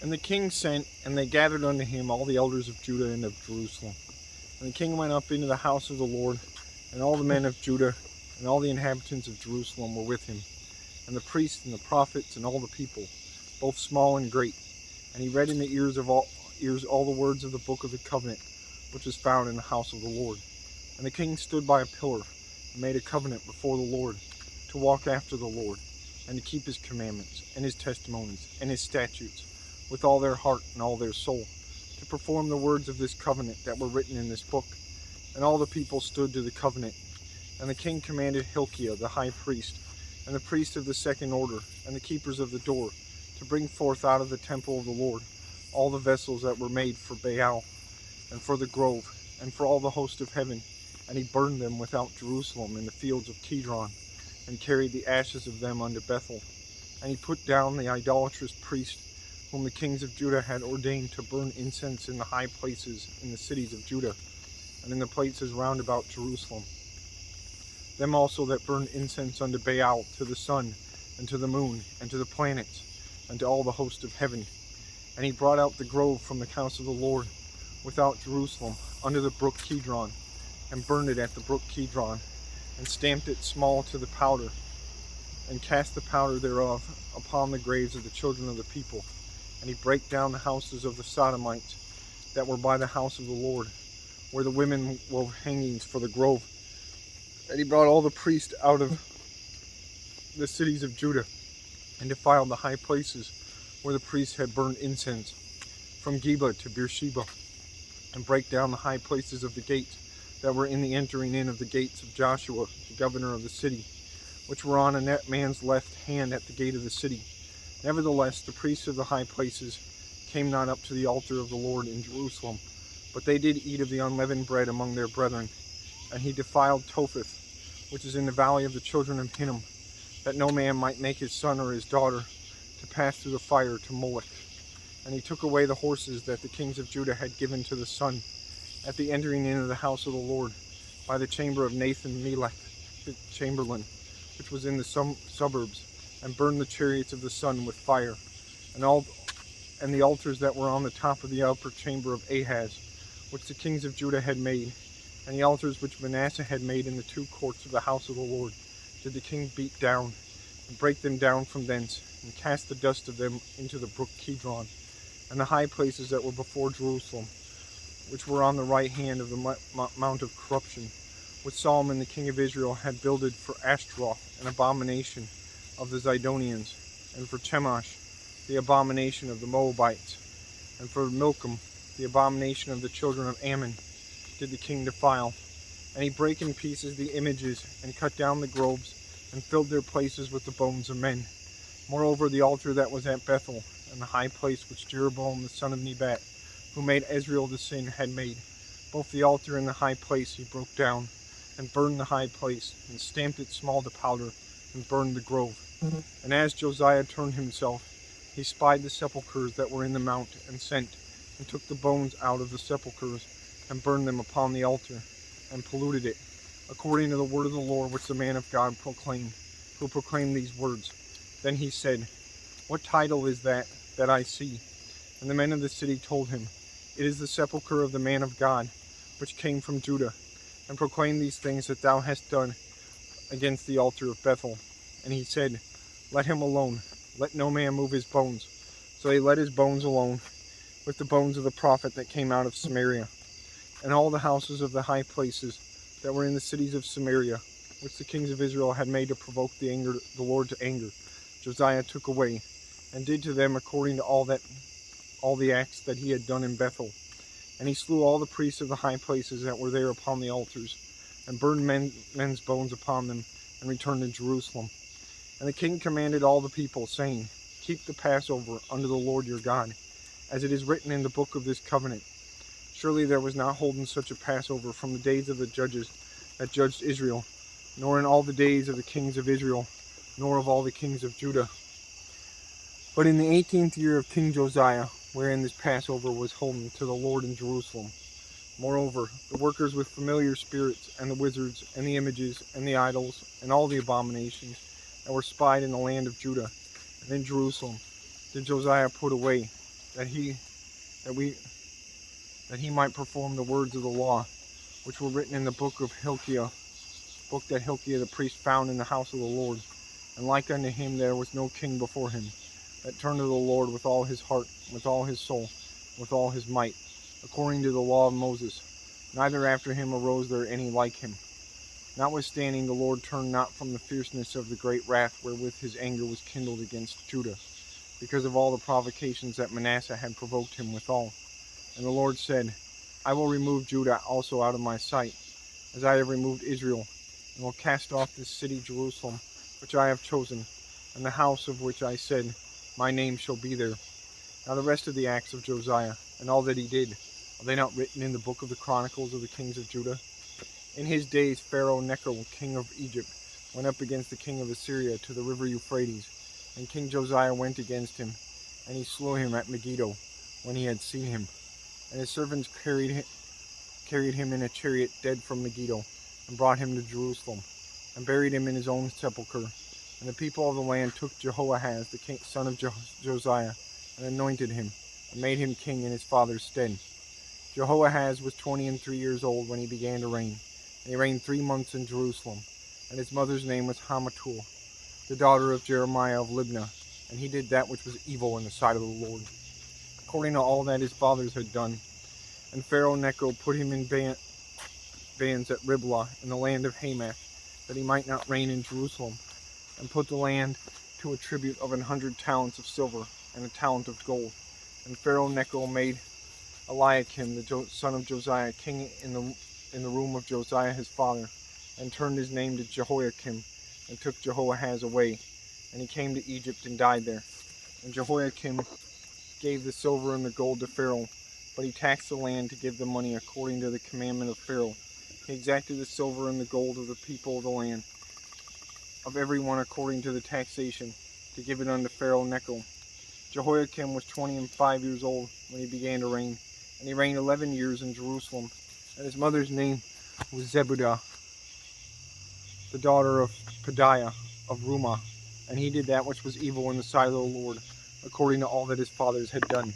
And the king sent, and they gathered unto him all the elders of Judah and of Jerusalem. And the king went up into the house of the Lord, and all the men of Judah and all the inhabitants of Jerusalem were with him, and the priests and the prophets and all the people, both small and great. And he read in the ears all the words of the book of the covenant, which was found in the house of the Lord. And the king stood by a pillar, and made a covenant before the Lord, to walk after the Lord, and to keep his commandments, and his testimonies, and his statutes, with all their heart and all their soul, to perform the words of this covenant that were written in this book. And all the people stood to the covenant. And the king commanded Hilkiah the high priest, and the priests of the second order, and the keepers of the door, to bring forth out of the temple of the Lord all the vessels that were made for Baal, and for the grove, and for all the host of heaven. And he burned them without Jerusalem in the fields of Kidron, and carried the ashes of them unto Bethel. And he put down the idolatrous priest, whom the kings of Judah had ordained to burn incense in the high places in the cities of Judah, and in the places round about Jerusalem. Them also that burned incense unto Baal, to the sun, and to the moon, and to the planets, and to all the host of heaven. And he brought out the grove from the house of the Lord, without Jerusalem, under the brook Kidron, and burned it at the brook Kidron, and stamped it small to the powder, and cast the powder thereof upon the graves of the children of the people. And he brake down the houses of the Sodomites that were by the house of the Lord, where the women wove hangings for the grove. And he brought all the priests out of the cities of Judah, and defiled the high places where the priests had burned incense, from Geba to Beersheba, and brake down the high places of the gates that were in the entering in of the gates of Joshua, the governor of the city, which were on a man's left hand at the gate of the city. Nevertheless, the priests of the high places came not up to the altar of the Lord in Jerusalem, but they did eat of the unleavened bread among their brethren. And he defiled Topheth, which is in the valley of the children of Hinnom, that no man might make his son or his daughter to pass through the fire to Moloch. And he took away the horses that the kings of Judah had given to the sun, at the entering in of the house of the Lord, by the chamber of Nathan Melech, the chamberlain, which was in the suburbs, and burned the chariots of the sun with fire, and the altars that were on the top of the upper chamber of Ahaz, which the kings of Judah had made, and the altars which Manasseh had made in the two courts of the house of the Lord, did the king beat down, and break them down from thence, and cast the dust of them into the brook Kidron, and the high places that were before Jerusalem, which were on the right hand of the mount of corruption, which Solomon the king of Israel had builded for Ashtaroth, an abomination of the Zidonians, and for Chemosh, the abomination of the Moabites, and for Milcom, the abomination of the children of Ammon, did the king defile. And he brake in pieces the images, and cut down the groves, and filled their places with the bones of men. Moreover, the altar that was at Bethel, and the high place which Jeroboam the son of Nebat, who made Israel to sin, had made, both the altar and the high place he broke down, and burned the high place, and stamped it small to powder, and burned the grove. And as Josiah turned himself, he spied the sepulchres that were in the mount, and sent, and took the bones out of the sepulchres, and burned them upon the altar, and polluted it, according to the word of the Lord which the man of God proclaimed, who proclaimed these words. Then he said, What title is that I see? And the men of the city told him, It is the sepulchre of the man of God, which came from Judah, and proclaimed these things that thou hast done against the altar of Bethel. And he said, Let him alone, let no man move his bones. So they let his bones alone, with the bones of the prophet that came out of Samaria. And all the houses of the high places that were in the cities of Samaria, which the kings of Israel had made to provoke the Lord to anger, Josiah took away, and did to them according to all the acts that he had done in Bethel. And he slew all the priests of the high places that were there upon the altars, and burned men's bones upon them, and returned to Jerusalem. And the king commanded all the people, saying, Keep the Passover unto the Lord your God, as it is written in the book of this covenant. Surely there was not holden such a Passover from the days of the judges that judged Israel, nor in all the days of the kings of Israel, nor of all the kings of Judah. But in the 18th year of King Josiah, wherein this Passover was holden to the Lord in Jerusalem. Moreover, the workers with familiar spirits, and the wizards, and the images, and the idols, and all the abominations that were spied in the land of Judah and in Jerusalem, did Josiah put away, that he might perform the words of the law, which were written in the book of Hilkiah, book that Hilkiah the priest found in the house of the Lord. And like unto him there was no king before him, that turned to the Lord with all his heart, with all his soul, with all his might, according to the law of Moses. Neither after him arose there any like him. Notwithstanding, the Lord turned not from the fierceness of the great wrath wherewith his anger was kindled against Judah, because of all the provocations that Manasseh had provoked him withal. And the Lord said, I will remove Judah also out of my sight, as I have removed Israel, and will cast off this city Jerusalem, which I have chosen, and the house of which I said, my name shall be there. Now the rest of the acts of Josiah, and all that he did, are they not written in the book of the Chronicles of the kings of Judah? In his days Pharaoh Necho, king of Egypt, went up against the king of Assyria to the river Euphrates, and King Josiah went against him, and he slew him at Megiddo, when he had seen him. And his servants carried him in a chariot dead from Megiddo, and brought him to Jerusalem, and buried him in his own sepulchre. And the people of the land took Jehoahaz, the son of Josiah, and anointed him, and made him king in his father's stead. Jehoahaz was 23 years old when he began to reign, and he reigned 3 months in Jerusalem. And his mother's name was Hamutal, the daughter of Jeremiah of Libnah, and he did that which was evil in the sight of the Lord, according to all that his fathers had done. And Pharaoh Necho put him in bands at Riblah in the land of Hamath, that he might not reign in Jerusalem, and put the land to a tribute of 100 talents of silver and a talent of gold. And Pharaoh Necho made Eliakim, the son of Josiah, king in the room of Josiah his father, and turned his name to Jehoiakim, and took Jehoahaz away. And he came to Egypt and died there. And Jehoiakim gave the silver and the gold to Pharaoh, but he taxed the land to give the money according to the commandment of Pharaoh. He exacted the silver and the gold of the people of the land, of every one according to the taxation, to give it unto Pharaoh Necho. Jehoiakim was 25 years old when he began to reign, and he reigned 11 years in Jerusalem. And his mother's name was Zebudah, the daughter of Pedaiah of Rumah. And he did that which was evil in the sight of the Lord, according to all that his fathers had done.